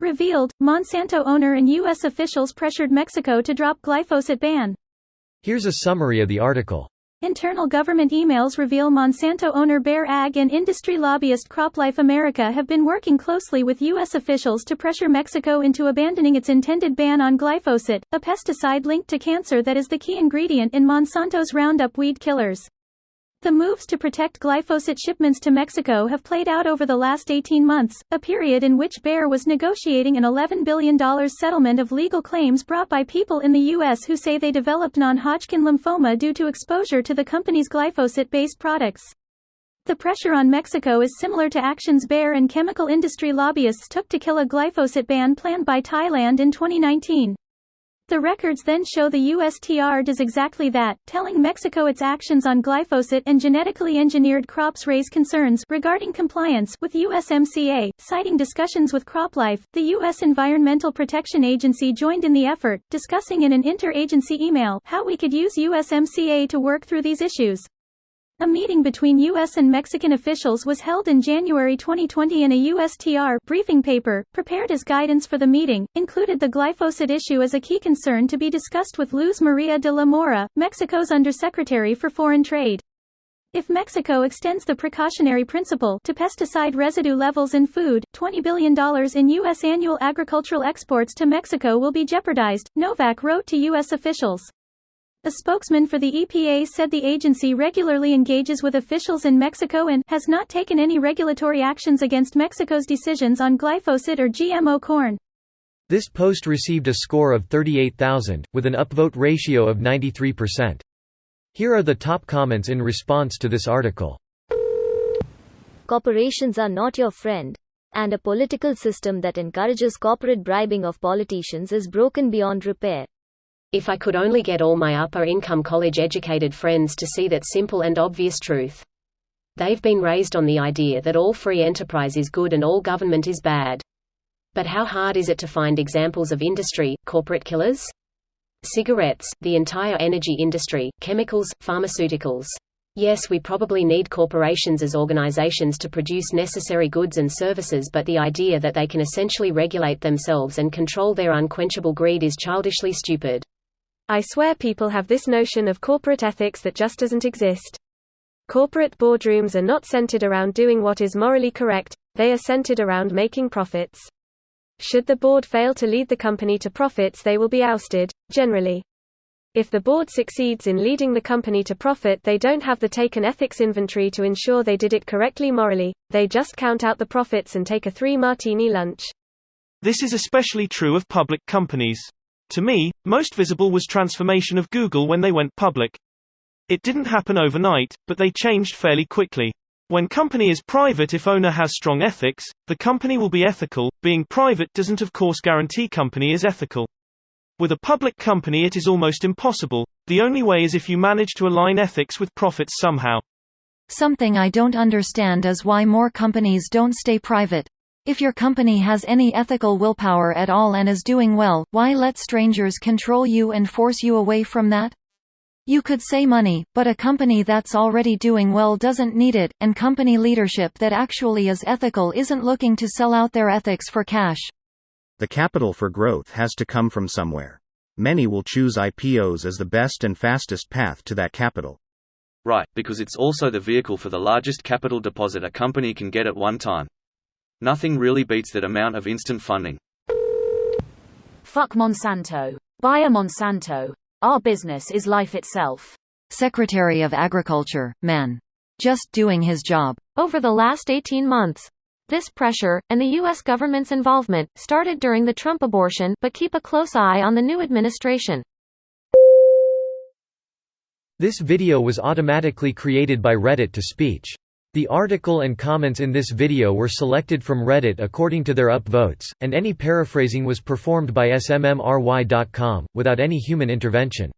Revealed, Monsanto owner and U.S. officials pressured Mexico to drop glyphosate ban. Here's a summary of the article. Internal government emails reveal Monsanto owner Bayer Ag and industry lobbyist CropLife America have been working closely with U.S. officials to pressure Mexico into abandoning its intended ban on glyphosate, a pesticide linked to cancer that is the key ingredient in Monsanto's Roundup weed killers. The moves to protect glyphosate shipments to Mexico have played out over the last 18 months, a period in which Bayer was negotiating an $11 billion settlement of legal claims brought by people in the U.S. who say they developed non-Hodgkin lymphoma due to exposure to the company's glyphosate-based products. The pressure on Mexico is similar to actions Bayer and chemical industry lobbyists took to kill a glyphosate ban planned by Thailand in 2019. The records then show the USTR does exactly that, telling Mexico its actions on glyphosate and genetically engineered crops raise concerns regarding compliance with USMCA. Citing discussions with CropLife, the U.S. Environmental Protection Agency joined in the effort, discussing in an interagency email how we could use USMCA to work through these issues. A meeting between U.S. and Mexican officials was held in January 2020 and a USTR briefing paper, prepared as guidance for the meeting, included the glyphosate issue as a key concern to be discussed with Luz Maria de la Mora, Mexico's Undersecretary for Foreign Trade. If Mexico extends the precautionary principle to pesticide residue levels in food, $20 billion in U.S. annual agricultural exports to Mexico will be jeopardized, Novak wrote to U.S. officials. A spokesman for the EPA said the agency regularly engages with officials in Mexico and has not taken any regulatory actions against Mexico's decisions on glyphosate or GMO corn. This post received a score of 38,000, with an upvote ratio of 93%. Here are the top comments in response to this article. Corporations are not your friend, and a political system that encourages corporate bribing of politicians is broken beyond repair. If I could only get all my upper-income college-educated friends to see that simple and obvious truth. They've been raised on the idea that all free enterprise is good and all government is bad. But how hard is it to find examples of industry, corporate killers? Cigarettes, the entire energy industry, chemicals, pharmaceuticals. Yes, we probably need corporations as organizations to produce necessary goods and services, but the idea that they can essentially regulate themselves and control their unquenchable greed is childishly stupid. I swear people have this notion of corporate ethics that just doesn't exist. Corporate boardrooms are not centered around doing what is morally correct, they are centered around making profits. Should the board fail to lead the company to profits, they will be ousted, generally. If the board succeeds in leading the company to profit, they don't have the taken ethics inventory to ensure they did it correctly morally, they just count out the profits and take a 3-martini lunch. This is especially true of public companies. To me, most visible was transformation of Google when they went public. It didn't happen overnight, but they changed fairly quickly. When company is private, if owner has strong ethics, the company will be ethical. Being private doesn't of course guarantee company is ethical. With a public company it is almost impossible. The only way is if you manage to align ethics with profits somehow. Something I don't understand is why more companies don't stay private. If your company has any ethical willpower at all and is doing well, why let strangers control you and force you away from that? You could say money, but a company that's already doing well doesn't need it, and company leadership that actually is ethical isn't looking to sell out their ethics for cash. The capital for growth has to come from somewhere. Many will choose IPOs as the best and fastest path to that capital. Right, because it's also the vehicle for the largest capital deposit a company can get at one time. Nothing really beats that amount of instant funding. Fuck Monsanto. Buy a Monsanto. Our business is life itself. Secretary of Agriculture, man. Just doing his job. Over the last 18 months, this pressure, and the U.S. government's involvement, started during the Trump abortion, but keep a close eye on the new administration. This video was automatically created by Reddit to speech. The article and comments in this video were selected from Reddit according to their upvotes, and any paraphrasing was performed by smmry.com, without any human intervention.